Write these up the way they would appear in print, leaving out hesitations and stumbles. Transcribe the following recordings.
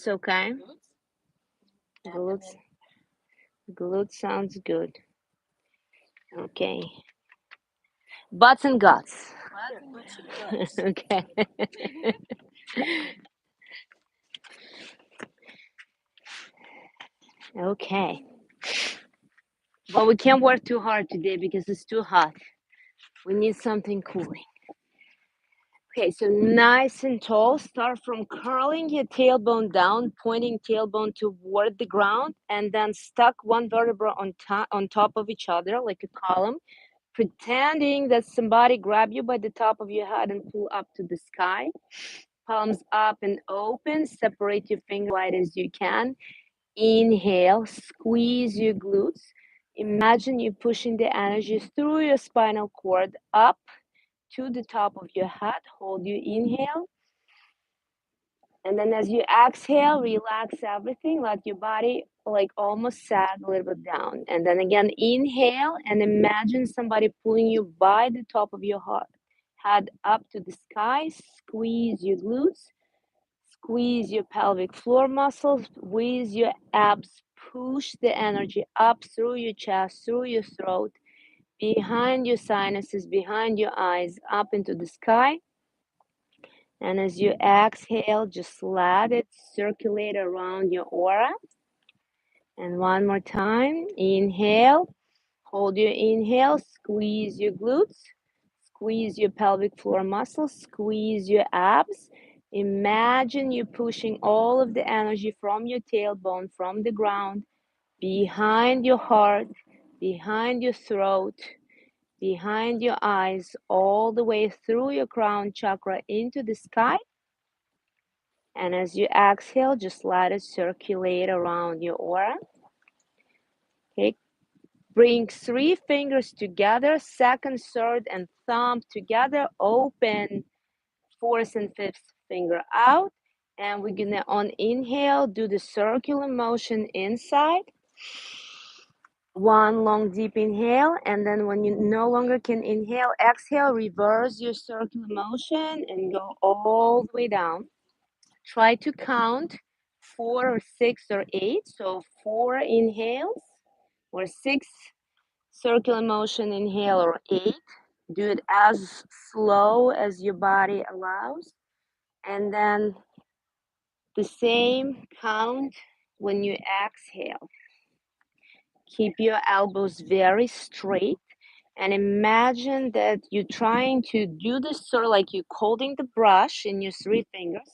Glutes, okay. Glutes. Glutes sounds good. Okay. Butts and guts. Okay. Okay. But we can't work too hard today because it's too hot. We need something cooling. Okay, so nice and tall. Start from curling your tailbone down, pointing tailbone toward the ground, and then stuck one vertebra on top of each other like a column, pretending that somebody grabbed you by the top of your head and pull up to the sky. Palms up and open. Separate your finger wide as you can. Inhale, squeeze your glutes. Imagine you pushing the energy through your spinal cord up to the top of your head. Hold your inhale. And then as you exhale, relax everything. Let your body like almost sag a little bit down. And then again, inhale and imagine somebody pulling you by the top of your head up to the sky. Squeeze your glutes. Squeeze your pelvic floor muscles. With your abs, push the energy up through your chest, through your throat, behind your sinuses, behind your eyes, up into the sky. And as you exhale, just let it circulate around your aura. And one more time, inhale, hold your inhale, squeeze your glutes, squeeze your pelvic floor muscles, squeeze your abs. Imagine you pushing all of the energy from your tailbone, from the ground, behind your heart, behind your throat, behind your eyes, all the way through your crown chakra into the sky. And as you exhale, just let it circulate around your aura. Okay. Bring 3 fingers together, second, third, and thumb together. Open 4th and 5th finger out. And we're gonna, on inhale, do the circular motion inside. One long deep inhale, and then when you no longer can inhale, exhale, reverse your circular motion and go all the way down. Try to count 4 or 6 or 8. So 4 inhales or 6 circular motion inhale or 8. Do it as slow as your body allows. And then the same count when you exhale. Keep your elbows very straight and imagine that you're trying to do this sort of like you're holding the brush in your 3 fingers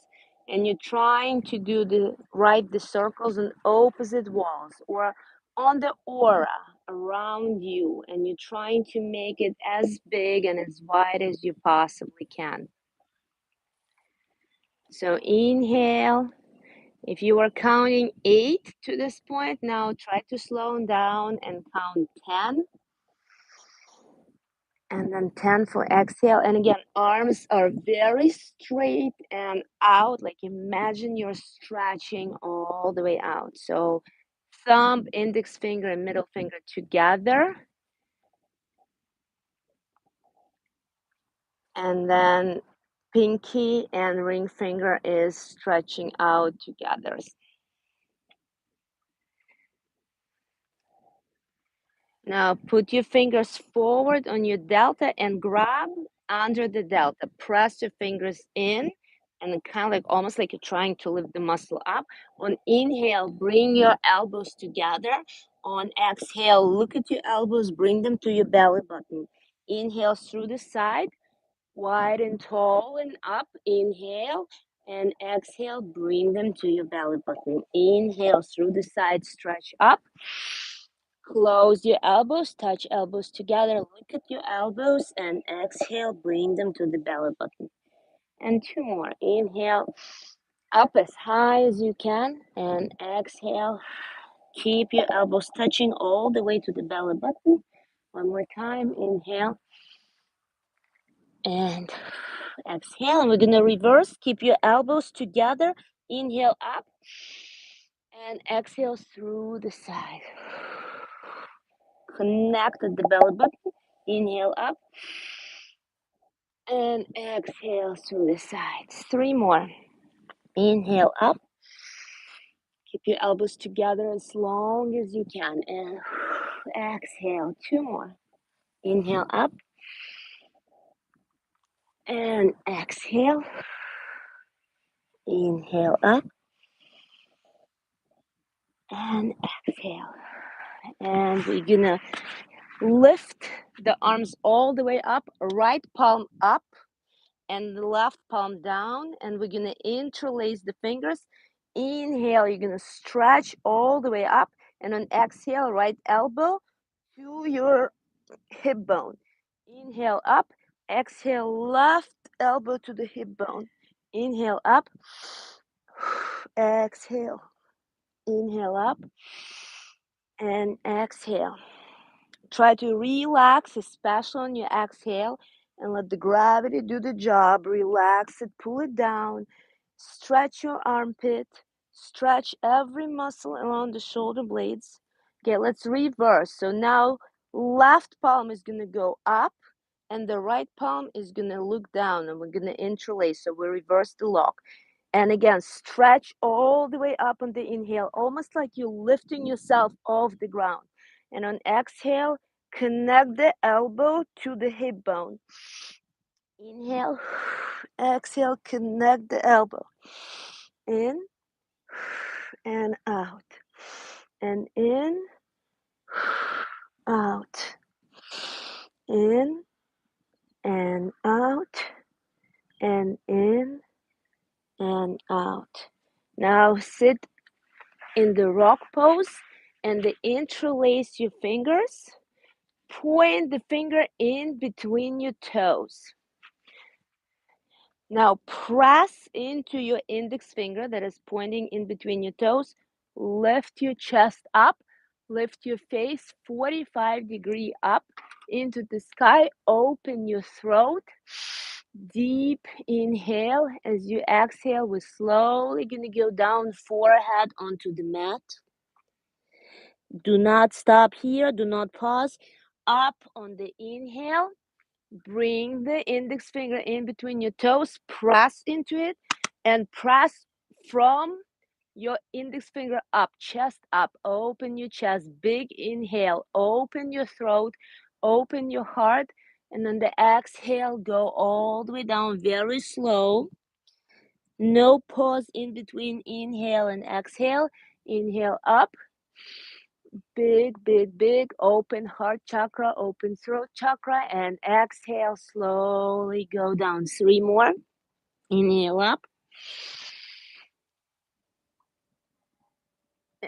and you're trying to do the circles on opposite walls or on the aura around you, and you're trying to make it as big and as wide as you possibly can. So inhale. If you were counting 8 to this point, now try to slow down and count 10. And then 10 for exhale. And again, arms are very straight and out. Like imagine you're stretching all the way out. So thumb, index finger, and middle finger together. And then pinky and ring finger is stretching out together. Now put your fingers forward on your delta and grab under the delta. Press your fingers in and kind of like almost like you're trying to lift the muscle up. On inhale, bring your elbows together. On exhale, look at your elbows, bring them to your belly button. Inhale through the side, wide and tall and up. Inhale and exhale, bring them to your belly button. Inhale through the side, stretch up. Close your elbows, touch elbows together. Look at your elbows and exhale, bring them to the belly button. And 2 more. Inhale up as high as you can and exhale. Keep your elbows touching all the way to the belly button. One more time. Inhale and exhale. And we're going to reverse. Keep your elbows together. Inhale up and exhale through the side. Connect at the belly button. Inhale up and exhale through the sides. 3 more. Inhale up Keep your elbows together as long as you can. And exhale, 2 more. Inhale up. And exhale. Inhale up. And exhale. And we're gonna lift the arms all the way up, right palm up and the left palm down, and we're gonna interlace the fingers. Inhale, you're gonna stretch all the way up, and on exhale, right elbow to your hip bone. Inhale up, exhale, left elbow to the hip bone. Inhale up, exhale, inhale up, and exhale. Try to relax, especially on your exhale, and let the gravity do the job. Relax it, pull it down, stretch your armpit, stretch every muscle around the shoulder blades. Okay, let's reverse. So now left palm is going to go up and the right palm is going to look down, and we're going to interlace. So we reverse the lock. And again, stretch all the way up on the inhale, almost like you're lifting yourself off the ground. And on exhale, connect the elbow to the hip bone. Inhale, exhale, connect the elbow. In and out. And in, out. In and out. And in and out. Now sit in the rock pose and interlace your fingers. Point the finger in between your toes. Now press into your index finger that is pointing in between your toes. Lift your chest up. Lift your face 45-degree up into the sky. Open your throat. Deep inhale. As you exhale, we're slowly going to go down forehead onto the mat. Do not stop here. Do not pause. Up on the inhale. Bring the index finger in between your toes. Press into it and press from your index finger up, chest up. Open your chest. Big inhale. Open your throat. Open your heart. And on the exhale, go all the way down very slow. No pause in between inhale and exhale. Inhale up. Big, big, big. Open heart chakra, open throat chakra, and exhale. Slowly go down. 3 more. Inhale up.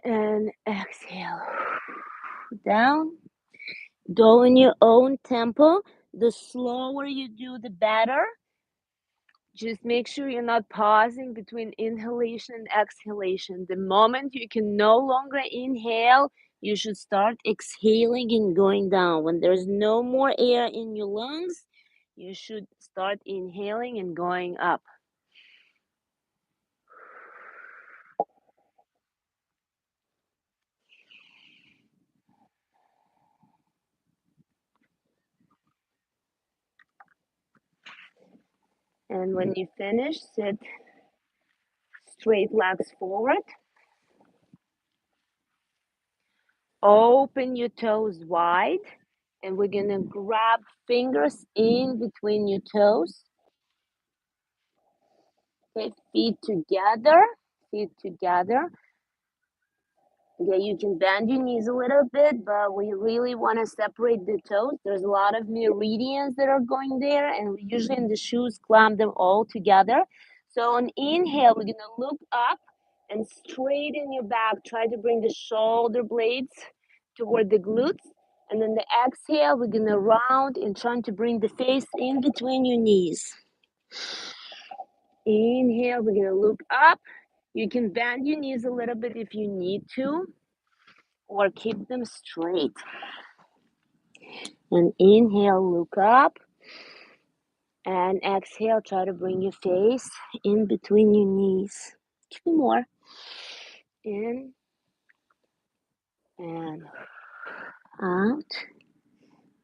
And exhale. Down. Go in your own tempo. The slower you do, the better. Just make sure you're not pausing between inhalation and exhalation. The moment you can no longer inhale, you should start exhaling and going down. When there's no more air in your lungs, you should start inhaling and going up. And when you finish, sit straight legs forward. Open your toes wide. And we're going to grab fingers in between your toes. Okay, feet together. Feet together. Okay, you can bend your knees a little bit, but we really want to separate the toes. There's a lot of meridians that are going there, and we usually in the shoes clamp them all together. So on inhale, we're going to look up and straighten your back. Try to bring the shoulder blades toward the glutes. And then the exhale, we're going to round and trying to bring the face in between your knees. Inhale, we're going to look up. You can bend your knees a little bit if you need to, or keep them straight. And inhale, look up. And exhale, try to bring your face in between your knees. 2 more. In and out.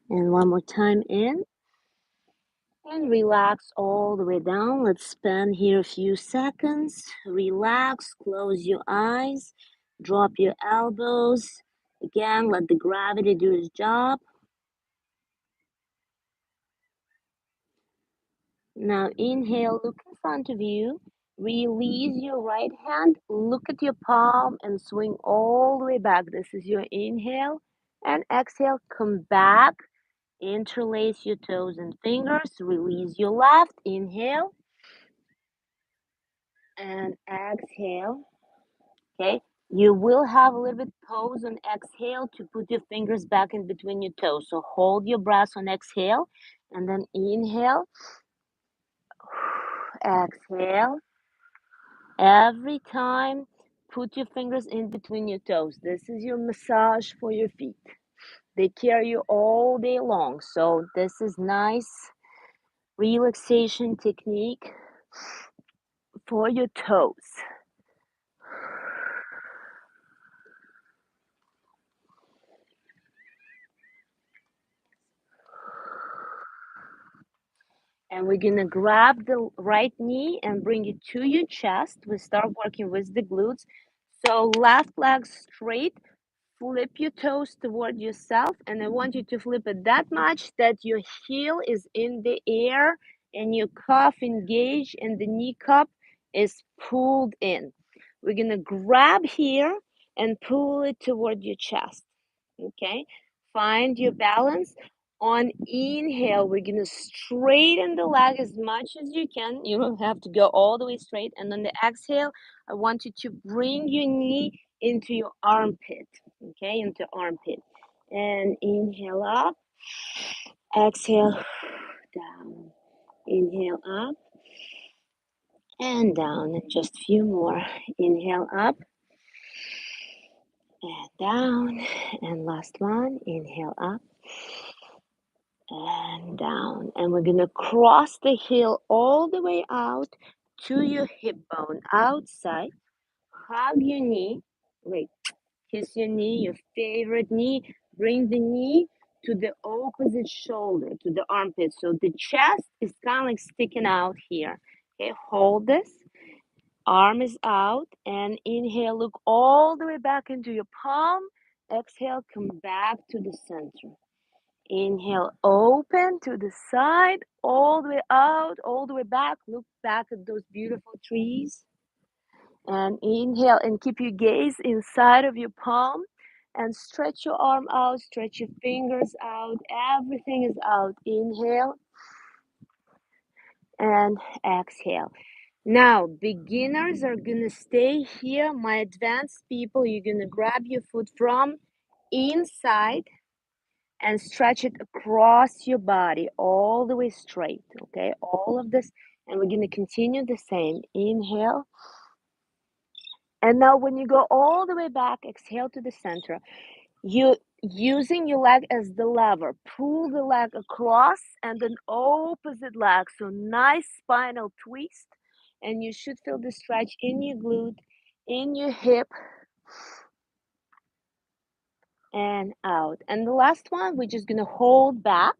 And one more time in And relax all the way down. Let's spend here a few seconds. Relax, close your eyes, drop your elbows. Again, let the gravity do its job. Now inhale, look in front of you. Release your right hand, look at your palm and swing all the way back. This is your inhale. And exhale, come back. Interlace your toes and fingers. Release your left. Inhale and exhale. Okay. You will have a little bit pause on exhale to put your fingers back in between your toes. So hold your breath on exhale and then inhale. Exhale. Every time, put your fingers in between your toes. This is your massage for your feet. They carry you all day long. So this is nice relaxation technique for your toes. And we're gonna grab the right knee and bring it to your chest. We start working with the glutes. So left leg straight, flip your toes toward yourself, and I want you to flip it that much that your heel is in the air and your calf engaged and the knee cup is pulled in. We're gonna grab here and pull it toward your chest. Okay, find your balance. On inhale, we're gonna straighten the leg as much as you can. You don't have to go all the way straight. And on the exhale, I want you to bring your knee into your armpit. Okay, into armpit. And inhale up, exhale down. Inhale up and down. And just a few more. Inhale up and down. And last one. Inhale up and down. And we're gonna cross the heel all the way out to your hip bone outside. Hug your knee. Wait, kiss your knee, your favorite knee. Bring the knee to the opposite shoulder, to the armpit. So the chest is kind of like sticking out here. Okay, hold this. Arm is out and inhale, look all the way back into your palm. Exhale, come back to the center. Inhale, open to the side, all the way out, all the way back. Look back at those beautiful trees. And inhale and keep your gaze inside of your palm and stretch your arm out, stretch your fingers out. Everything is out. Inhale and exhale. Now, beginners are gonna stay here. My advanced people, you're gonna grab your foot from inside and stretch it across your body all the way straight. Okay, all of this, and we're going to continue the same. Inhale, and now when you go all the way back, exhale to the center. You using your leg as the lever, pull the leg across and then opposite leg. So nice spinal twist, and you should feel the stretch in your glute, in your hip, and out. And the last one, we're just gonna hold back.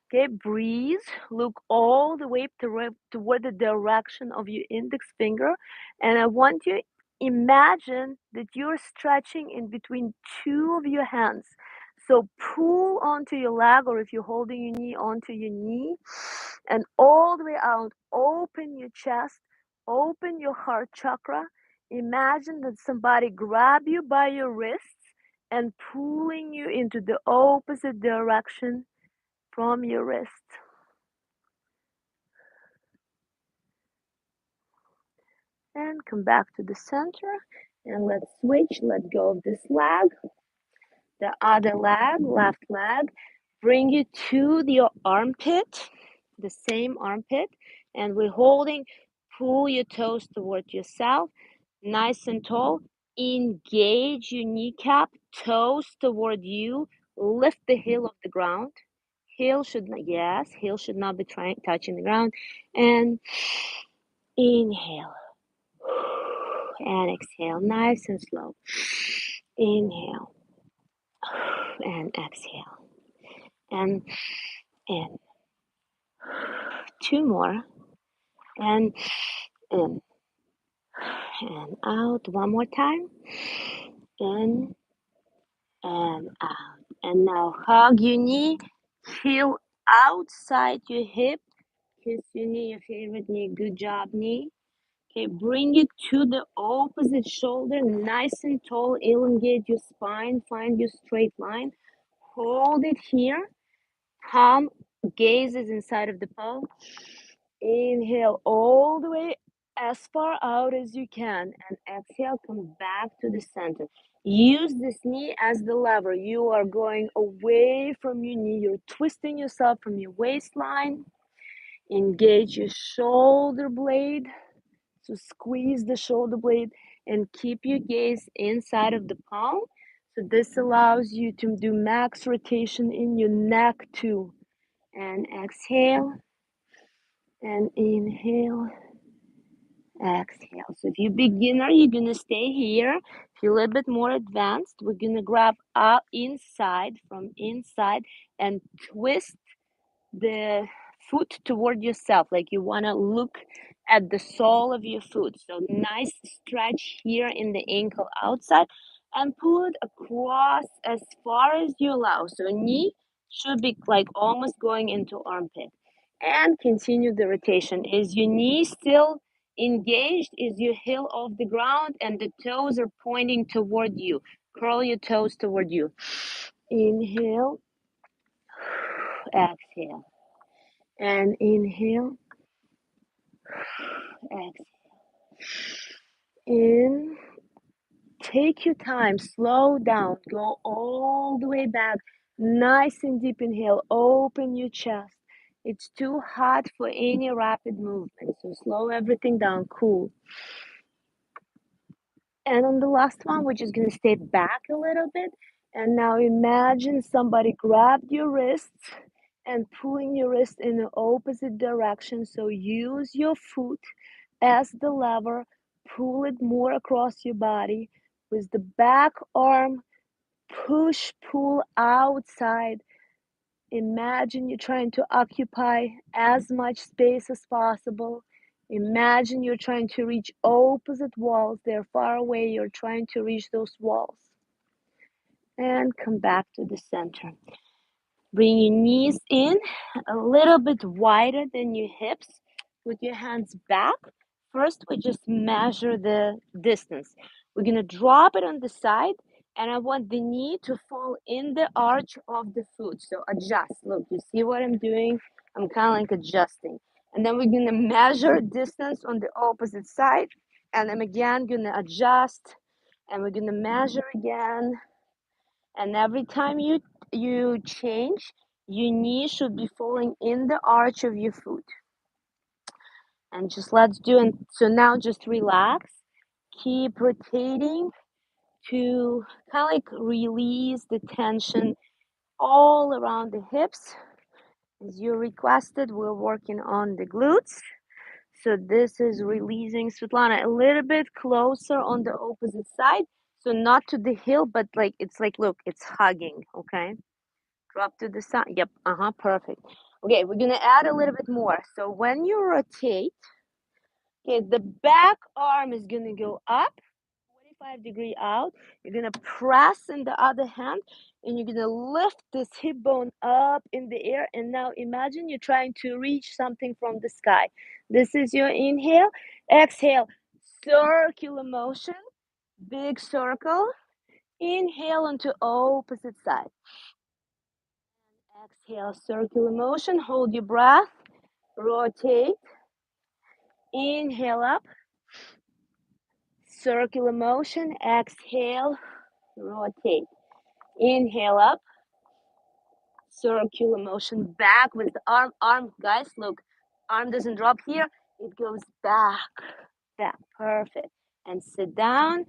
Okay, breathe. Look all the way toward the direction of your index finger. And I want you to imagine that you're stretching in between two of your hands. So pull onto your leg, or if you're holding your knee, onto your knee, and all the way out. Open your chest, open your heart chakra. Imagine that somebody grab you by your wrists and pulling you into the opposite direction from your wrist. And come back to the center. And let's switch. Let go of this leg. The other leg, left leg. Bring it to your armpit, the same armpit. And we're holding. Pull your toes toward yourself, nice and tall. Engage your kneecap, toes toward you. Lift the heel of the ground. Heel should not, yes, heel should not be touching the ground. And inhale and exhale, nice and slow. Inhale and exhale, and in Two more. And in and out. One more time. In and out. And now hug your knee. Feel outside your hip. Kiss your knee, your favorite knee. Good job, knee. Okay, bring it to the opposite shoulder, nice and tall. Elongate your spine. Find your straight line. Hold it here. Palm, gaze is inside of the palm. Inhale all the way as far out as you can. And exhale, come back to the center. Use this knee as the lever. You are going away from your knee. You're twisting yourself from your waistline. Engage your shoulder blade. So squeeze the shoulder blade and keep your gaze inside of the palm. So this allows you to do max rotation in your neck too. And exhale and inhale, exhale. So if you're beginner, you're gonna stay here. If you're a little bit more advanced, we're gonna grab up inside from inside and twist the foot toward yourself, like you want to look at the sole of your foot. So nice stretch here in the ankle outside and pull it across as far as you allow. So knee should be like almost going into armpit. And continue the rotation. Is your knee still engaged? Is your heel off the ground and the toes are pointing toward you? Curl your toes toward you. Inhale, exhale. And inhale, exhale. In, take your time, slow down, go all the way back. Nice and deep inhale, open your chest. It's too hot for any rapid movement, so slow everything down, cool. And on the last one, we're just gonna stay back a little bit. And now imagine somebody grabbed your wrists and pulling your wrist in the opposite direction. So use your foot as the lever, pull it more across your body with the back arm, push, pull outside. Imagine you're trying to occupy as much space as possible. Imagine you're trying to reach opposite walls. They're far away. You're trying to reach those walls. And come back to the center. Bring your knees in a little bit wider than your hips. Put your hands back. First, we just measure the distance. We're going to drop it on the side, and I want the knee to fall in the arch of the foot. So adjust. Look, you see what I'm doing? I'm kind of like adjusting. And then we're going to measure distance on the opposite side. And I'm again going to adjust. And we're going to measure again. And every time you change, your knee should be falling in the arch of your foot. And just let's do it. So now just relax. Keep rotating to kind of like release the tension all around the hips. As you requested, we're working on the glutes. So this is releasing. Svetlana, a little bit closer on the opposite side. So not to the heel, but like it's like, look, it's hugging, okay? Drop to the side. Yep, perfect. Okay, we're gonna add a little bit more. So when you rotate, okay, the back arm is gonna go up, 45-degree out. You're gonna press in the other hand, and you're gonna lift this hip bone up in the air. And now imagine you're trying to reach something from the sky. This is your inhale. Exhale, circular motion, big circle. Inhale onto opposite side. Exhale, circular motion. Hold your breath. Rotate. Inhale up. Circular motion. Exhale. Rotate. Inhale up. Circular motion. Back with the arm. Arm, guys, look. Arm doesn't drop here. It goes back. Back. Perfect. And sit down.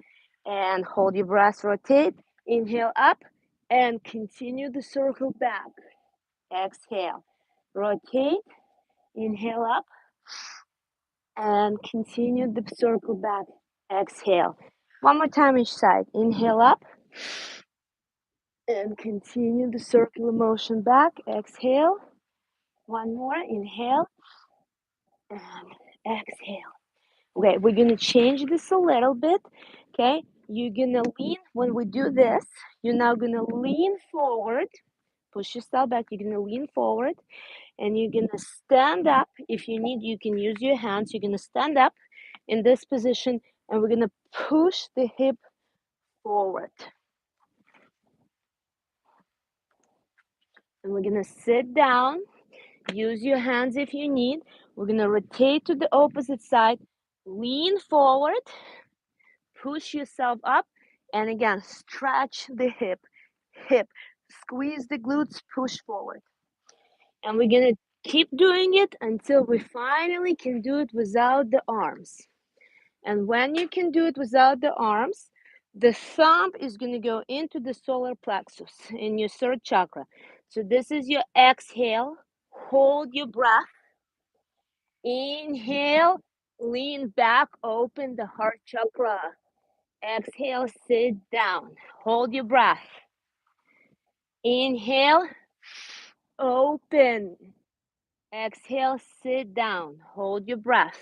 And hold your breath. Rotate. Inhale up. And continue the circle back. Exhale. Rotate. Inhale up. And continue the circle back. Exhale. One more time each side. Inhale up. And continue the circular motion back. Exhale. One more, inhale and exhale. Okay, we're gonna change this a little bit. Okay, you're gonna lean when we do this. You're now gonna lean forward, push yourself back. You're gonna lean forward and you're gonna stand up. If you need, you can use your hands. You're gonna stand up in this position and we're gonna push the hip forward. And we're gonna sit down. Use your hands if you need. We're gonna rotate to the opposite side. Lean forward, push yourself up, and again, stretch the hip. Squeeze the glutes, push forward. And we're gonna keep doing it until we finally can do it without the arms. And when you can do it without the arms, the thumb is going to go into the solar plexus in your third chakra. So this is your exhale. Hold your breath. Inhale, lean back, open the heart chakra. Exhale, sit down. Hold your breath. Inhale, open. Exhale, sit down. Hold your breath.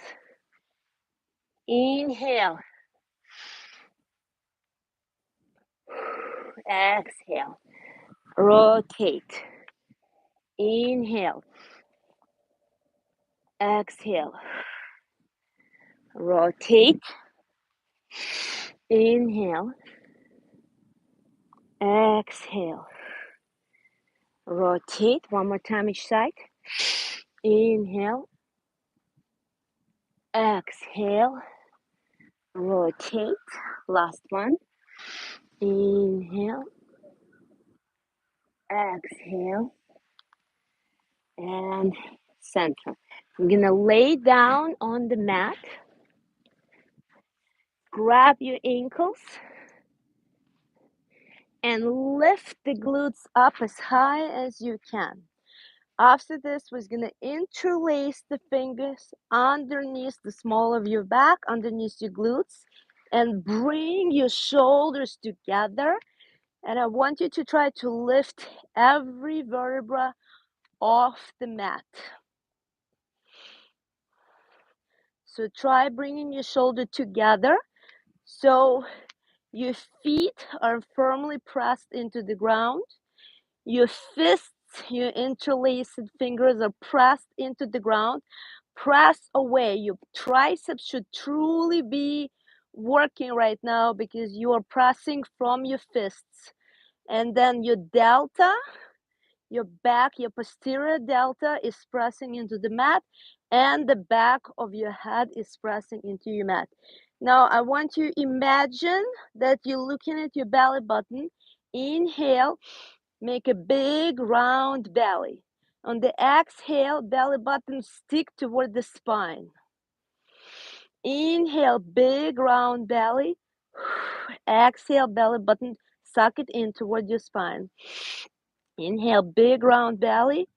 Inhale. Exhale. Rotate. Inhale. Exhale. Rotate. Inhale. Exhale. Rotate. One more time each side. Inhale. Exhale. Rotate. Last one. Inhale. Exhale. And center. We're going to lay down on the mat. Grab your ankles. And lift the glutes up as high as you can. After this, we're going to interlace the fingers underneath the small of your back, underneath your glutes, and bring your shoulders together. And I want you to try to lift every vertebra off the mat. So try bringing your shoulder together so your feet are firmly pressed into the ground. Your fists, your interlaced fingers are pressed into the ground. Press away. Your triceps should truly be working right now because you are pressing from your fists. And then your delta, your back, your posterior delta is pressing into the mat, and the back of your head is pressing into your mat. Now, I want you to imagine that you're looking at your belly button. Inhale. Make a big round belly. On the exhale, belly button stick toward the spine. Inhale, big round belly. Exhale, belly button, suck it in toward your spine. Inhale, big round belly.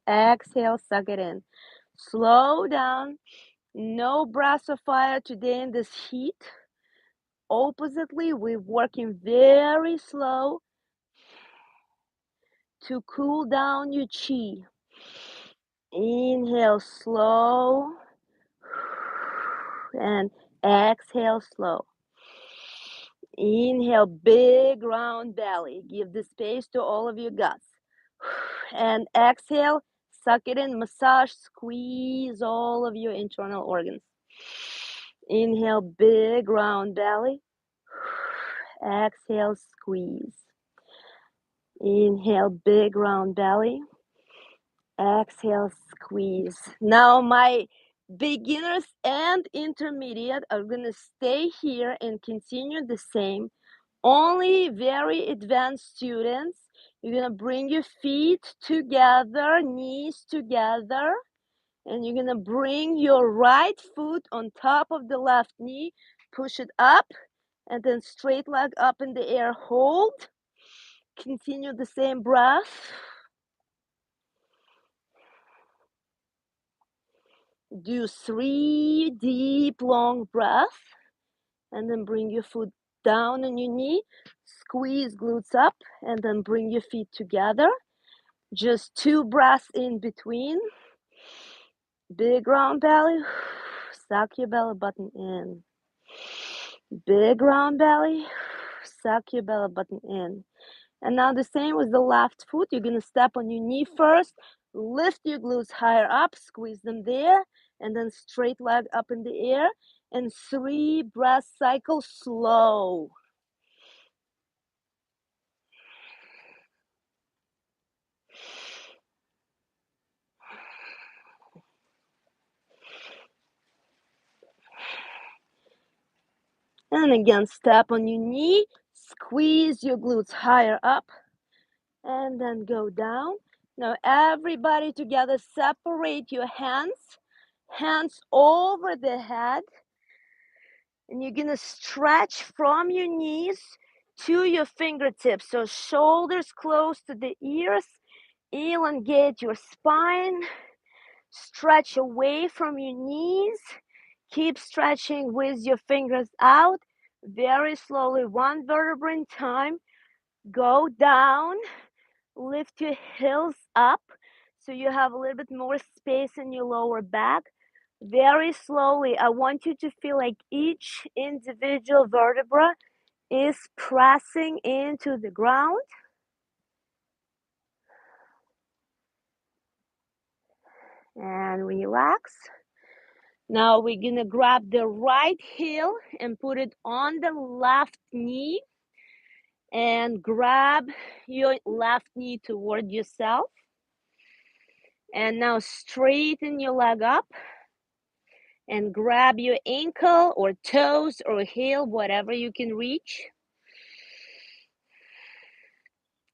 Exhale, suck it in. Slow down. No breath of fire today in this heat. Oppositely, we're working very slow to cool down your chi. Inhale slow and exhale slow. Inhale, big round belly. Give the space to all of your guts. And exhale, suck it in, massage, squeeze all of your internal organs. Inhale, big round belly. Exhale, squeeze. Inhale, big round belly. Exhale, squeeze. Now my beginners and intermediate are going to stay here and continue the same. Only very advanced students, you're going to bring your feet together, knees together, and you're going to bring your right foot on top of the left knee, push it up, and then straight leg up in the air. Hold. Continue the same breath. Do 3 deep, long breaths, and then bring your foot down on your knee, squeeze glutes up, and then bring your feet together. Just 2 breaths in between. Big round belly. Suck your belly button in. Big round belly. Suck your belly button in. And now the same with the left foot. You're going to step on your knee first. Lift your glutes higher up. Squeeze them there. And then straight leg up in the air. And 3 breath cycles slow. And again, step on your knee. Squeeze your glutes higher up. And then go down. Now everybody together, separate your hands. Hands over the head. And you're going to stretch from your knees to your fingertips. So shoulders close to the ears. Elongate your spine. Stretch away from your knees. Keep stretching with your fingers out. Very slowly, 1 vertebra at a time. Go down. Lift your heels up so you have a little bit more space in your lower back. Very slowly, I want you to feel like each individual vertebra is pressing into the ground. And relax. Now we're going to grab the right heel and put it on the left knee. And grab your left knee toward yourself. And now straighten your leg up. And grab your ankle or toes or heel, whatever you can reach.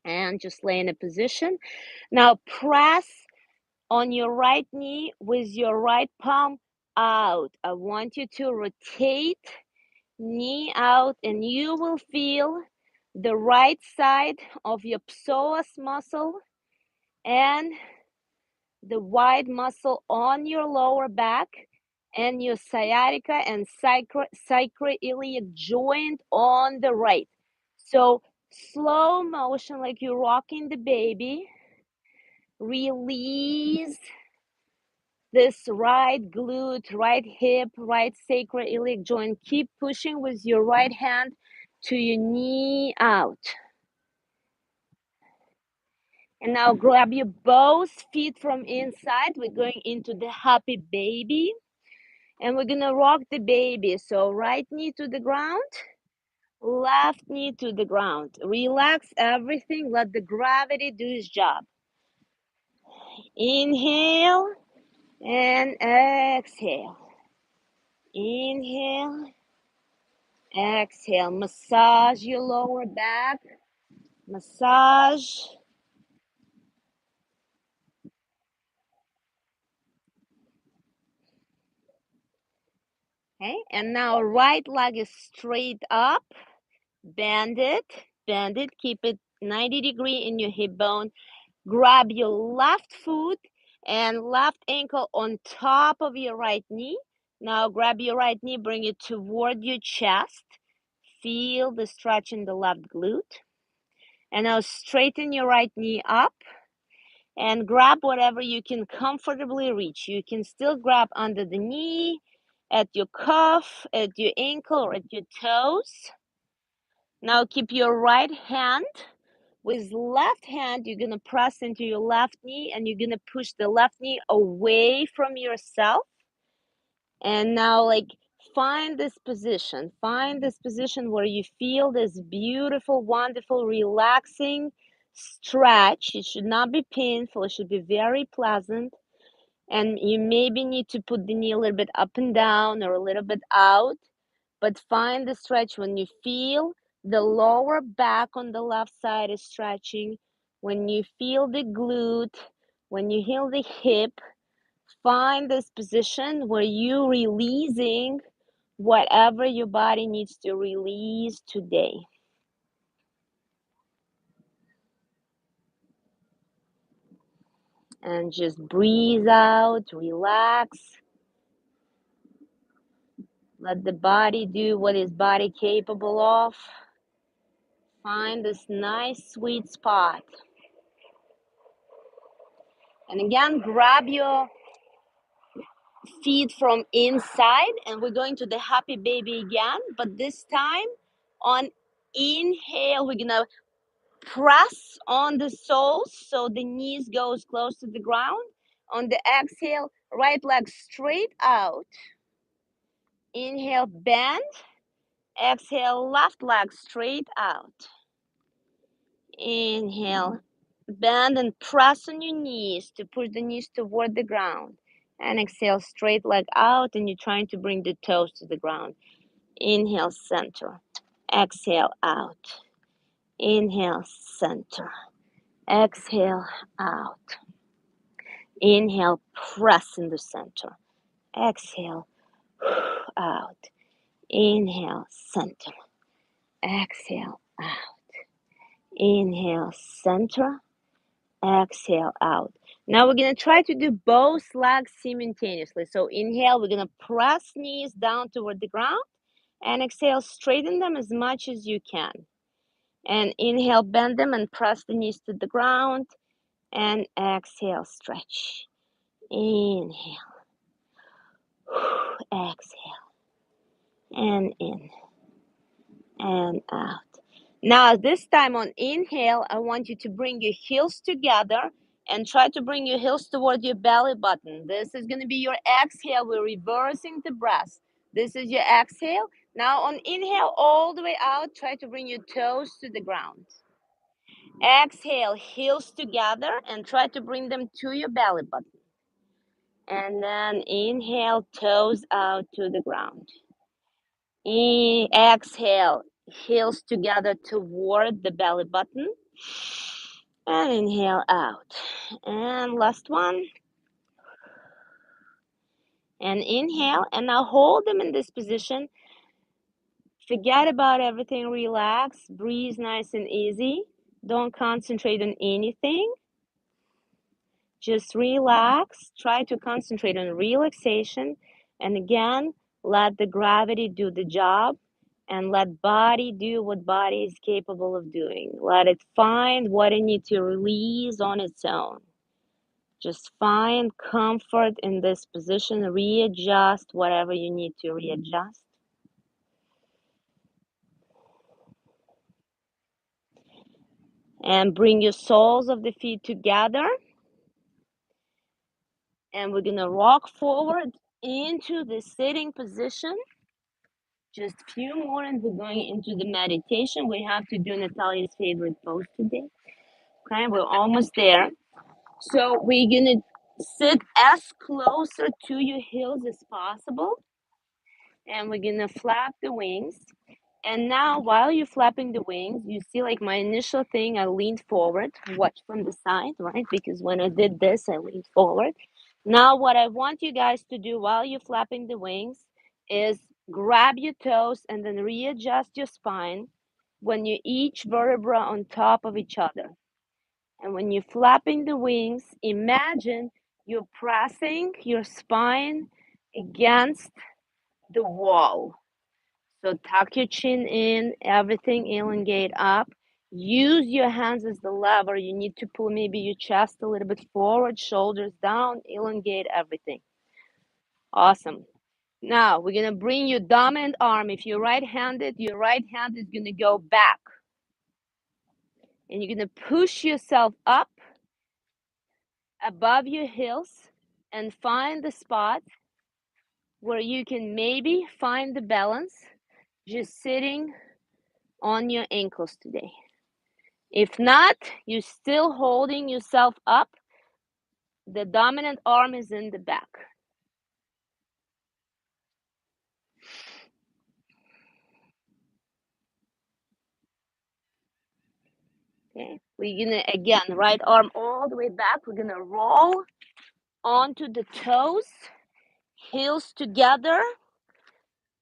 And just lay in a position. Now press on your right knee with your right palm out. I want you to rotate knee out, and you will feel the right side of your psoas muscle and the wide muscle on your lower back and your sciatica and sacroiliac joint on the right. So slow motion, like you're rocking the baby. Release this right glute, right hip, right sacroiliac joint. Keep pushing with your right hand to your knee out. And now grab your both feet from inside. We're going into the happy baby. And we're gonna rock the baby. So right knee to the ground, left knee to the ground. Relax everything. Let the gravity do its job. Inhale and exhale. Inhale, exhale. Massage your lower back. Massage. Okay, and now right leg is straight up. Bend it, keep it 90 degrees in your hip bone. Grab your left foot and left ankle on top of your right knee. Now grab your right knee, bring it toward your chest. Feel the stretch in the left glute. And now straighten your right knee up and grab whatever you can comfortably reach. You can still grab under the knee, at your cuff, at your ankle, or at your toes. Now keep your right hand. With left hand, you're going to press into your left knee and you're going to push the left knee away from yourself. And now, like, find this position. Find this position where you feel this beautiful, wonderful, relaxing stretch. It should not be painful. It should be very pleasant. And you maybe need to put the knee a little bit up and down or a little bit out. But find the stretch when you feel the lower back on the left side is stretching, when you feel the glute, when you feel the hip. Find this position where you're releasing whatever your body needs to release today. And just breathe out, relax. Let the body do what is body capable of. Find this nice sweet spot. And again, grab your feet from inside, and we're going to the happy baby again, but this time on inhale, we're gonna press on the soles so the knees goes close to the ground. On the exhale, right leg straight out. Inhale, bend. Exhale, left leg straight out. Inhale, bend and press on your knees to push the knees toward the ground. And exhale, straight leg out, and you're trying to bring the toes to the ground. Inhale, center. Exhale, out. Inhale, center. Exhale, out. Inhale, press in the center. Exhale, out. Inhale, center. Exhale, out. Inhale, center. Exhale, out. Now we're going to try to do both legs simultaneously. So inhale, we're going to press knees down toward the ground. And exhale, straighten them as much as you can. And inhale, bend them and press the knees to the ground. And exhale, stretch. Inhale. Exhale. And in. And out. Now, this time on inhale, I want you to bring your heels together and try to bring your heels toward your belly button. This is going to be your exhale. We're reversing the breath. This is your exhale. Now, on inhale, all the way out, try to bring your toes to the ground. Exhale, heels together and try to bring them to your belly button. And then inhale, toes out to the ground. Exhale, heels together toward the belly button. And inhale out. And last one. And inhale. And now hold them in this position. Forget about everything. Relax. Breathe nice and easy. Don't concentrate on anything. Just relax. Try to concentrate on relaxation. And again, let the gravity do the job. And let body do what body is capable of doing. Let it find what it needs to release on its own. Just find comfort in this position. Readjust whatever you need to readjust. And bring your soles of the feet together. And we're going to rock forward into the sitting position. Just a few more and we're going into the meditation. We have to do Natalia's favorite pose today. Okay, we're almost there. So we're going to sit as closer to your heels as possible. And we're going to flap the wings. And now while you're flapping the wings, you see like my initial thing, I leaned forward, watch from the side, right? Because when I did this, I leaned forward. Now what I want you guys to do while you're flapping the wings is grab your toes and then readjust your spine when you each vertebra on top of each other. And when you're flapping the wings, imagine you're pressing your spine against the wall. So tuck your chin in, everything elongate up. Use your hands as the lever. You need to pull maybe your chest a little bit forward, shoulders down, elongate everything. Awesome. Now we're going to bring your dominant arm. If you're right-handed, your right hand is going to go back. And you're going to push yourself up above your heels and find the spot where you can maybe find the balance just sitting on your ankles today. If not, you're still holding yourself up. The dominant arm is in the back. Okay, we're gonna, again, right arm all the way back. We're gonna roll onto the toes, heels together,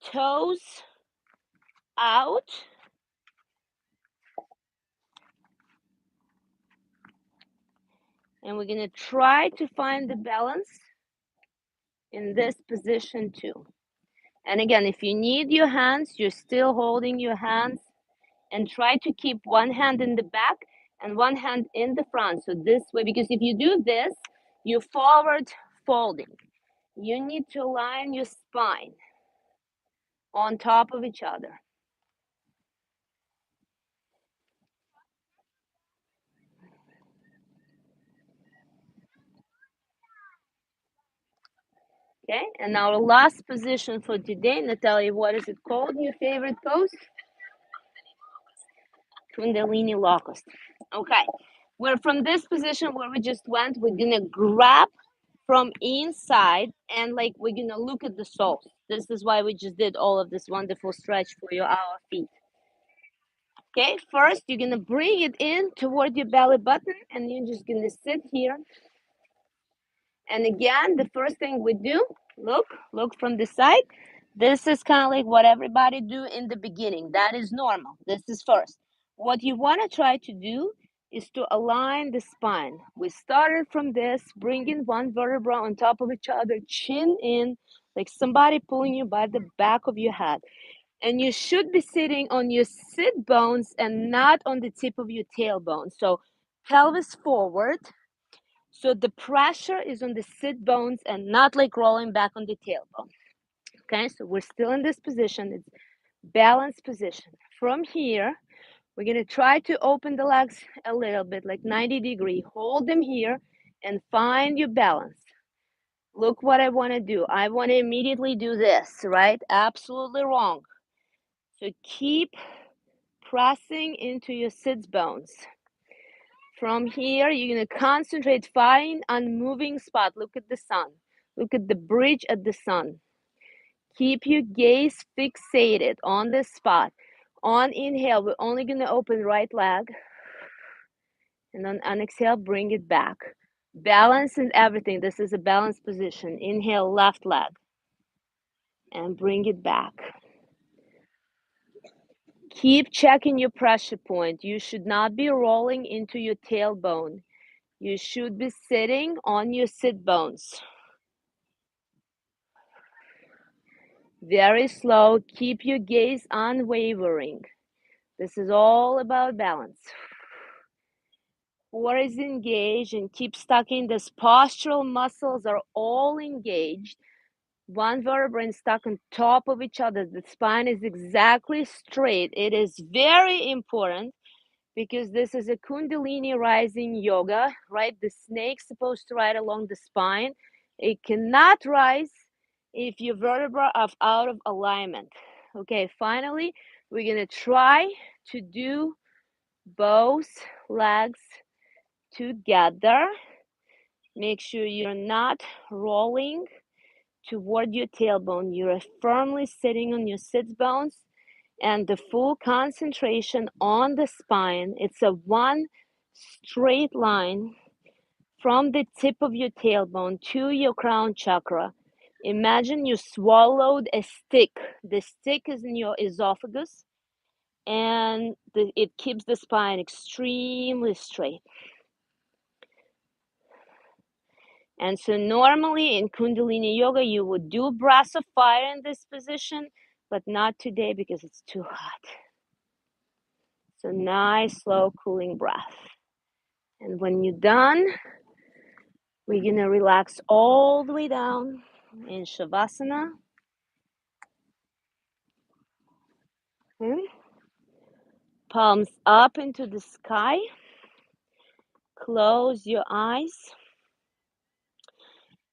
toes out. And we're gonna try to find the balance in this position too. And again, if you need your hands, you're still holding your hands and try to keep one hand in the back and one hand in the front. So this way, because if you do this, You forward folding. You need to align your spine on top of each other. Okay, and our last position for today, Natalia, what is it called? Your favorite pose? Kundalini locust. Okay, we're from this position where we just went, we're gonna grab from inside and like we're gonna look at the soles. This is why we just did all of this wonderful stretch for our feet. Okay, first you're gonna bring it in toward your belly button and you're just gonna sit here. And again, the first thing we do, look from the side. This is kind of like what everybody do in the beginning. That is normal. This is first. What you want to try to do is to align the spine. We started from this, bringing one vertebra on top of each other, chin in, like somebody pulling you by the back of your head. And you should be sitting on your sit bones and not on the tip of your tailbone. So pelvis forward, so the pressure is on the sit bones and not like rolling back on the tailbone. Okay, so we're still in this position. It's balanced position. From here, we're gonna try to open the legs a little bit, like 90-degree. Hold them here and find your balance. Look what I wanna do. I wanna immediately do this, right? Absolutely wrong. So keep pressing into your sits bones. From here, you're going to concentrate, find unmoving spot. Look at the sun. Look at the bridge at the sun. Keep your gaze fixated on this spot. On inhale, we're only going to open right leg. And on exhale, bring it back. Balance in everything. This is a balanced position. Inhale, left leg. And bring it back. Keep checking your pressure point. You should not be rolling into your tailbone. You should be sitting on your sit bones. Very slow. Keep your gaze unwavering. This is all about balance. Core is engaged and keep stucking. These postural muscles are all engaged. One vertebra is stuck on top of each other. The spine is exactly straight. It is very important because this is a Kundalini rising yoga, right? The snake's supposed to ride along the spine. It cannot rise if your vertebra are out of alignment. Okay, finally, we're gonna try to do both legs together. Make sure you're not rolling toward your tailbone. You're firmly sitting on your sits bones and the full concentration on the spine. It's a one straight line from the tip of your tailbone to your crown chakra. Imagine you swallowed a stick. The stick is in your esophagus and it keeps the spine extremely straight. And so normally in Kundalini Yoga, you would do brass of fire in this position, but not today because it's too hot. So nice, slow, cooling breath. And when you're done, we're gonna relax all the way down in Shavasana. Okay. Palms up into the sky. Close your eyes.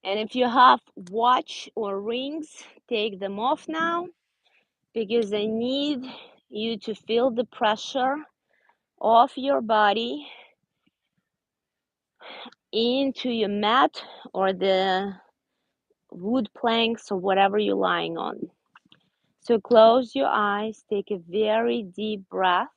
And if you have watch or rings, take them off now because I need you to feel the pressure of your body into your mat or the wood planks or whatever you're lying on. So close your eyes, take a very deep breath,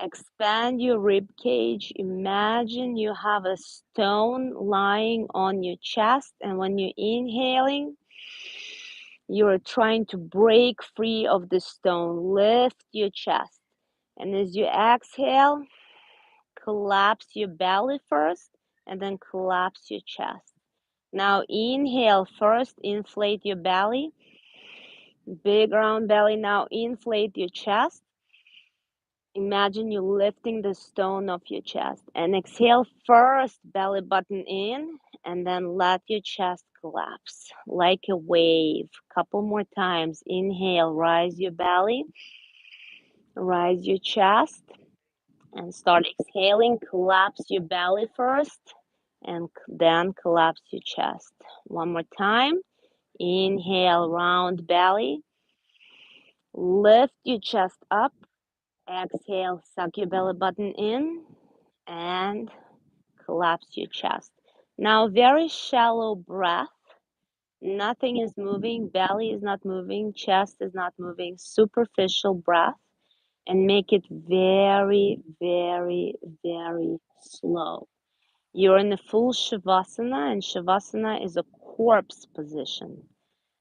expand your rib cage. Imagine you have a stone lying on your chest, and when you're inhaling, you're trying to break free of the stone. Lift your chest, and as you exhale, collapse your belly first, and then collapse your chest. Now inhale first, inflate your belly, big round belly. Now inflate your chest. Imagine you lifting the stone off your chest and exhale first, belly button in, and then let your chest collapse like a wave. Couple more times. Inhale, rise your belly, rise your chest, and start exhaling. Collapse your belly first, and then collapse your chest. One more time. Inhale, round belly. Lift your chest up. Exhale, suck your belly button in and collapse your chest. Now, very shallow breath. Nothing is moving, belly is not moving, chest is not moving. Superficial breath, and make it very, very, very slow. You're in the full Shavasana, and Shavasana is a corpse position.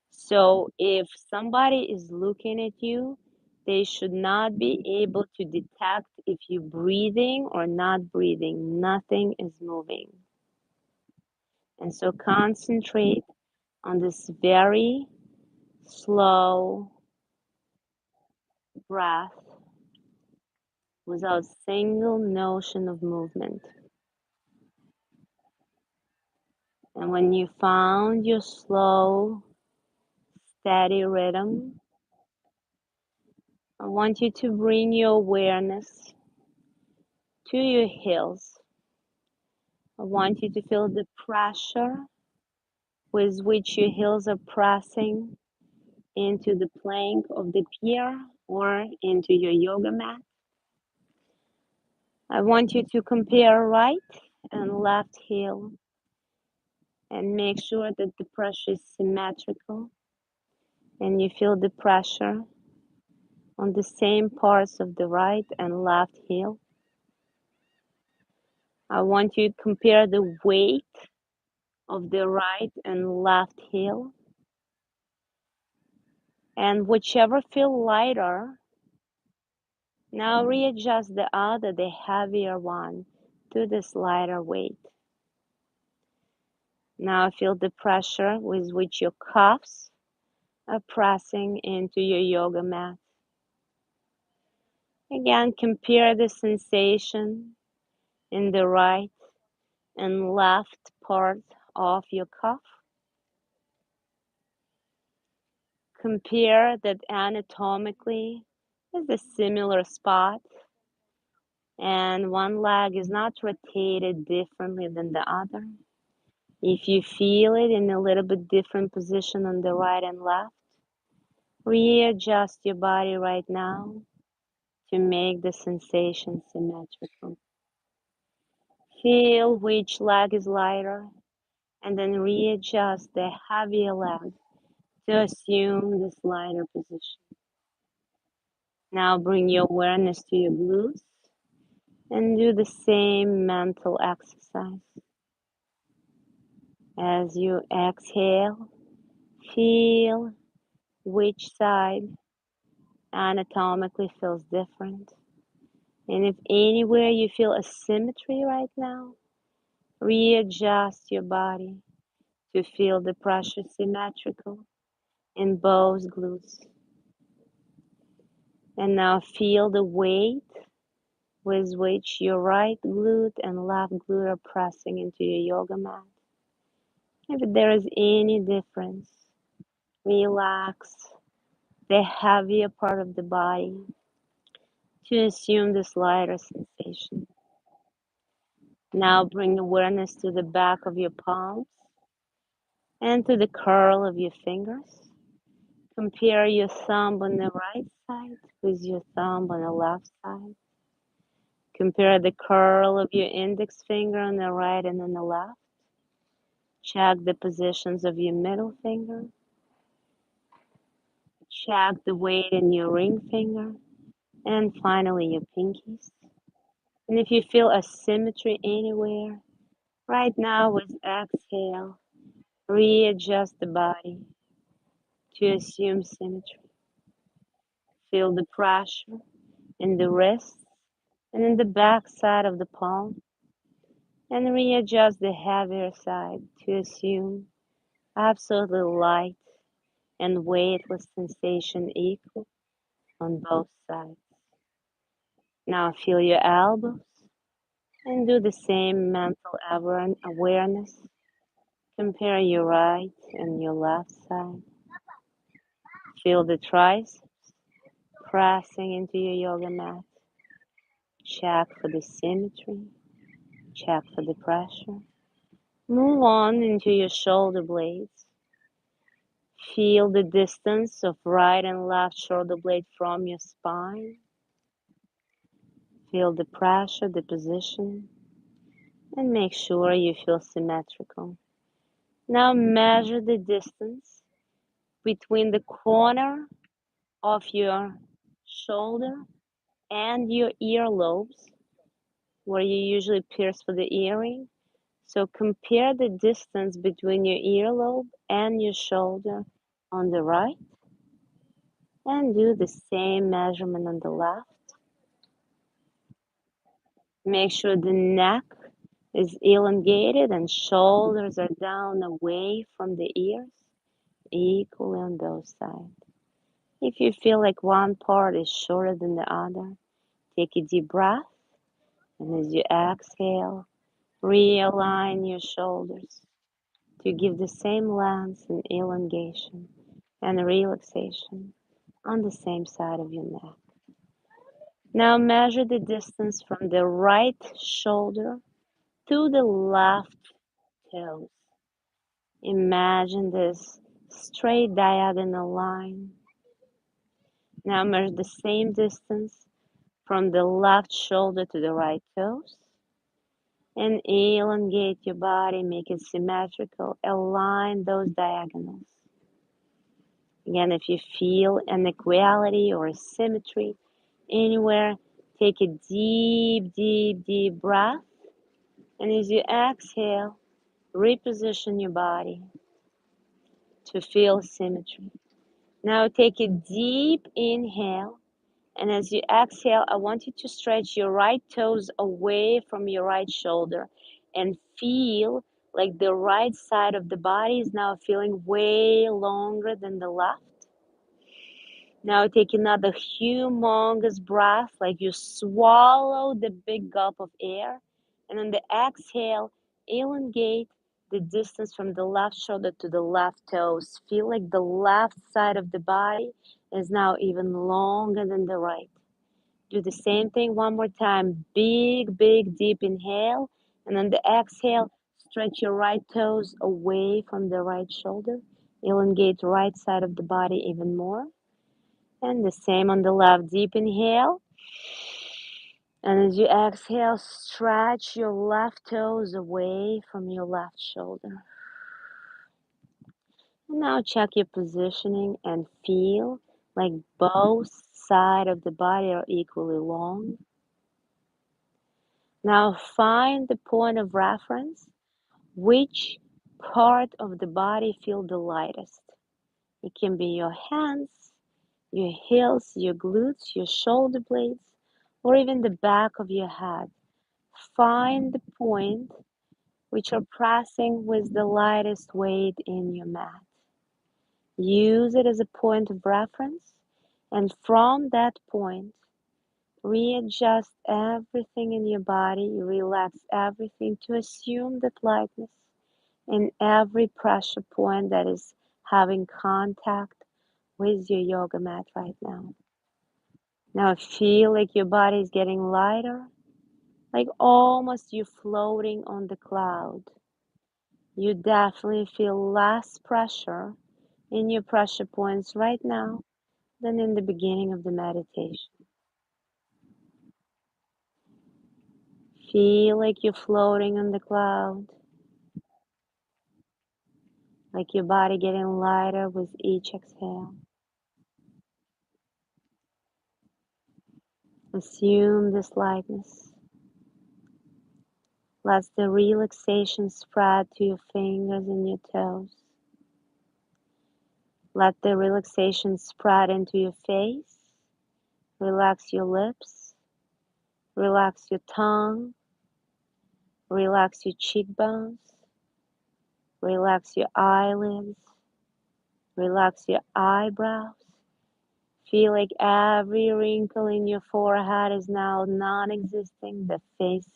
So if somebody is looking at you, they should not be able to detect if you're breathing or not breathing. Nothing is moving. And so concentrate on this very slow breath without single notion of movement. And when you found your slow, steady rhythm, I want you to bring your awareness to your heels. I want you to feel the pressure with which your heels are pressing into the plank of the pier or into your yoga mat. I want you to compare right and left heel and make sure that the pressure is symmetrical and you feel the pressure on the same parts of the right and left heel. I want you to compare the weight of the right and left heel, and whichever feel lighter, now readjust the other, the heavier one, to this lighter weight. Now feel the pressure with which your cuffs are pressing into your yoga mat. Again, compare the sensation in the right and left part of your cuff. Compare that anatomically is a similar spot, and one leg is not rotated differently than the other. If you feel it in a little bit different position on the right and left, readjust your body right now to make the sensation symmetrical. Feel which leg is lighter and then readjust the heavier leg to assume this lighter position. Now bring your awareness to your glutes and do the same mental exercise. As you exhale, feel which side anatomically feels different. And if anywhere you feel asymmetry right now, readjust your body to feel the pressure symmetrical in both glutes. And now feel the weight with which your right glute and left glute are pressing into your yoga mat. If there is any difference, relax the heavier part of the body to assume this lighter sensation. Now bring awareness to the back of your palms and to the curl of your fingers. Compare your thumb on the right side with your thumb on the left side. Compare the curl of your index finger on the right and on the left. Check the positions of your middle finger. Check the weight in your ring finger. And finally, your pinkies. And if you feel asymmetry anywhere, right now with exhale, readjust the body to assume symmetry. Feel the pressure in the wrists and in the back side of the palm, and readjust the heavier side to assume absolutely light and weightless sensation equal on both sides. Now feel your elbows and do the same mental awareness. Compare your right and your left side. Feel the triceps pressing into your yoga mat. Check for the symmetry. Check for the pressure. Move on into your shoulder blades. Feel the distance of right and left shoulder blade from your spine. Feel the pressure, the position, and make sure you feel symmetrical. Now measure the distance between the corner of your shoulder and your earlobes, where you usually pierce for the earring. So compare the distance between your earlobe and your shoulder on the right, and do the same measurement on the left. Make sure the neck is elongated and shoulders are down away from the ears, equally on both sides. If you feel like one part is shorter than the other, take a deep breath, and as you exhale, realign your shoulders to give the same length and elongation and relaxation on the same side of your neck. Now measure the distance from the right shoulder to the left toes. Imagine this straight diagonal line. Now measure the same distance from the left shoulder to the right toes. And elongate your body, make it symmetrical. Align those diagonals. Again, if you feel inequality or asymmetry anywhere, take a deep, deep, deep breath. And as you exhale, reposition your body to feel symmetry. Now take a deep inhale. And as you exhale, I want you to stretch your right toes away from your right shoulder and feel like the right side of the body is now feeling way longer than the left. Now take another humongous breath, like you swallow the big gulp of air. And on the exhale, elongate the distance from the left shoulder to the left toes. Feel like the left side of the body is now even longer than the right. Do the same thing one more time. Big, big, deep inhale. And on the exhale, stretch your right toes away from the right shoulder. Elongate the right side of the body even more. And the same on the left. Deep inhale. And as you exhale, stretch your left toes away from your left shoulder. And now check your positioning and feel like both sides of the body are equally long. Now find the point of reference. Which part of the body feel the lightest? It can be your hands, your heels, your glutes, your shoulder blades, or even the back of your head. Find the point which are pressing with the lightest weight in your mat. Use it as a point of reference, and from that point, readjust everything in your body, relax everything to assume that lightness in every pressure point that is having contact with your yoga mat right now. Now feel like your body is getting lighter, like almost you floating on the cloud. You definitely feel less pressure in your pressure points right now than in the beginning of the meditation. Feel like you're floating on the cloud, like your body getting lighter with each exhale. Assume this lightness. Let the relaxation spread to your fingers and your toes. Let the relaxation spread into your face. Relax your lips. Relax your tongue. Relax your cheekbones. Relax your eyelids. Relax your eyebrows. Feel like every wrinkle in your forehead is now non-existing. The face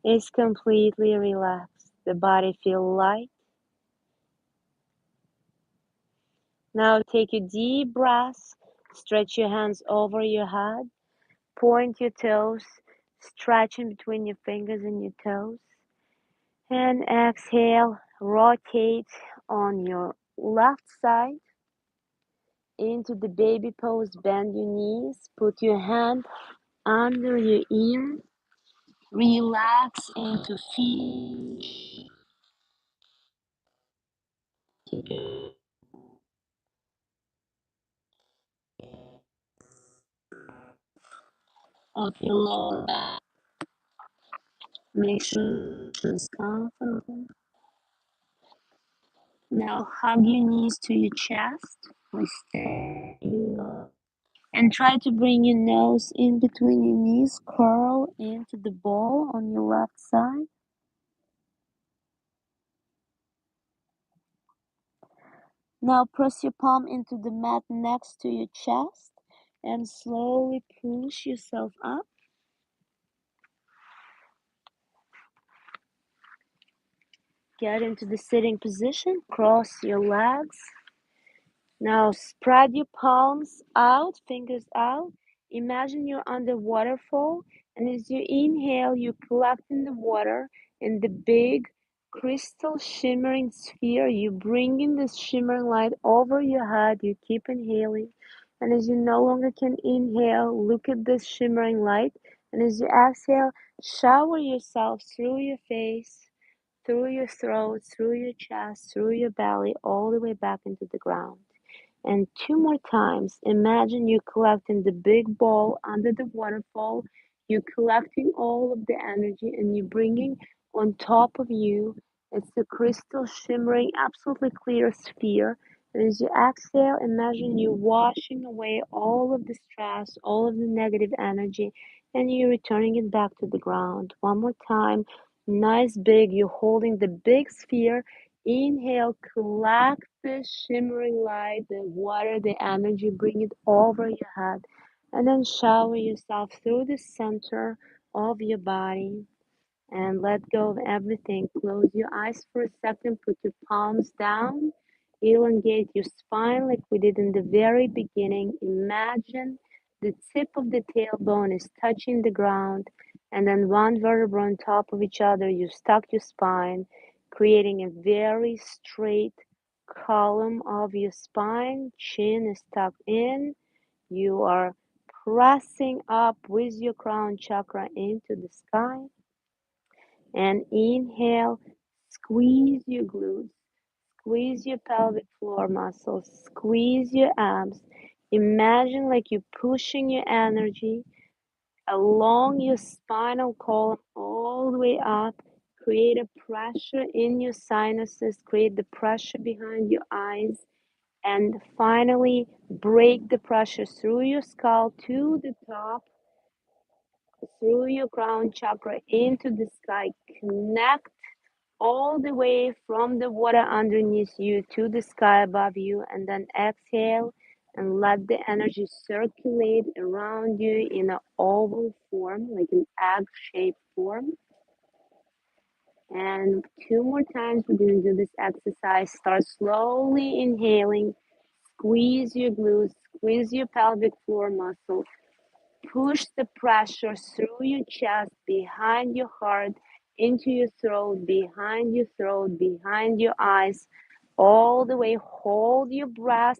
is completely relaxed. The body feels light. Now take a deep breath. Stretch your hands over your head. Point your toes. Stretch in between your fingers and your toes. And exhale. Rotate on your left side into the baby pose. Bend your knees. Put your hand under your ear. Relax into feet of your lower back. Make sure it's comfortable. Now hug your knees to your chest. Stay and try to bring your nose in between your knees. Curl into the ball on your left side. Now press your palm into the mat next to your chest and slowly push yourself up. Get into the sitting position. Cross your legs. Now spread your palms out, fingers out. Imagine you're on the waterfall, and as you inhale, you collect in the water in the big crystal shimmering sphere. You bring in this shimmering light over your head. You keep inhaling, and as you no longer can inhale, look at this shimmering light. And as you exhale, shower yourself through your face, through your throat, through your chest, through your belly, all the way back into the ground. And two more times, imagine you collecting the big ball under the waterfall. You collecting all of the energy and you bringing on top of you. It's a crystal shimmering, absolutely clear sphere. And as you exhale, imagine you washing away all of the stress, all of the negative energy, and you're returning it back to the ground. One more time, nice big. You're holding the big sphere. Inhale, collect the shimmering light, the water, the energy, bring it over your head, and then shower yourself through the center of your body and let go of everything. Close your eyes for a second, put your palms down, elongate your spine like we did in the very beginning. Imagine the tip of the tailbone is touching the ground, and then one vertebra on top of each other. You stuck your spine, creating a very straight column of your spine. Chin is tucked in. You are pressing up with your crown chakra into the sky. And inhale, squeeze your glutes, squeeze your pelvic floor muscles, squeeze your abs. Imagine like you're pushing your energy along your spinal column all the way up. Create a pressure in your sinuses, create the pressure behind your eyes, and finally break the pressure through your skull to the top, through your crown chakra into the sky. Connect all the way from the water underneath you to the sky above you, and then exhale and let the energy circulate around you in an oval form, like an egg-shaped form. And two more times we're going to do this exercise. Start slowly inhaling, squeeze your glutes, squeeze your pelvic floor muscles. Push the pressure through your chest, behind your heart, into your throat, behind your eyes, all the way. Hold your breath.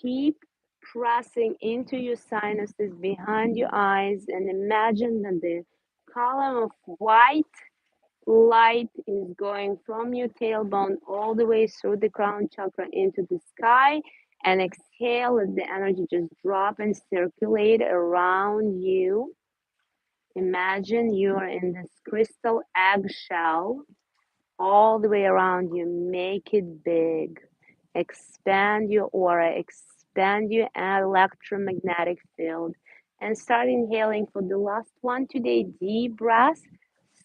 Keep pressing into your sinuses, behind your eyes, and imagine that the column of white light is going from your tailbone all the way through the crown chakra into the sky. And exhale, let the energy just drop and circulate around you. Imagine you are in this crystal eggshell all the way around you. Make it big. Expand your aura, expand your electromagnetic field. And start inhaling for the last one today. Deep breath.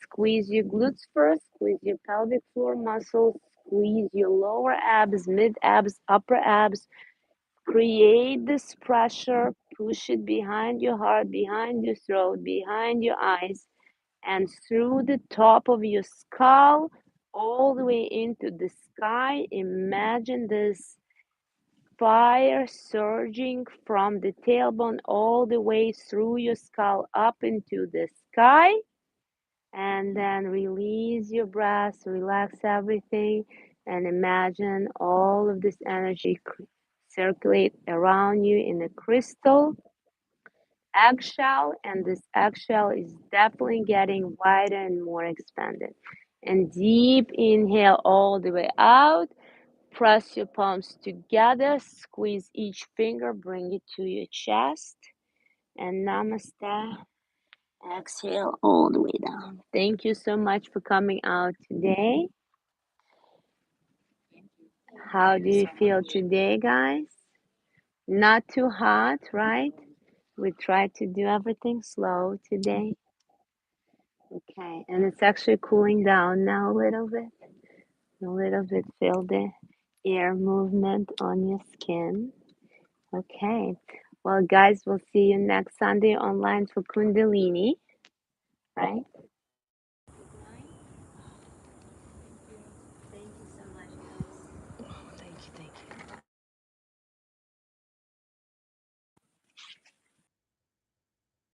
Squeeze your glutes first, squeeze your pelvic floor muscles, squeeze your lower abs, mid abs, upper abs. Create this pressure, push it behind your heart, behind your throat, behind your eyes, and through the top of your skull, all the way into the sky. Imagine this fire surging from the tailbone all the way through your skull up into the sky. And then release your breath, relax everything, and imagine all of this energy circulate around you in a crystal eggshell. And this eggshell is definitely getting wider and more expanded. And deep inhale all the way out. Press your palms together, squeeze each finger, bring it to your chest, and namaste. Exhale all the way down. Thank you so much for coming out today. How do you feel today, guys? Not too hot, right? We try to do everything slow today. Okay, and it's actually cooling down now a little bit. A little bit, feel the air movement on your skin. Okay, well, guys, we'll see you next Sunday online for Kundalini, right?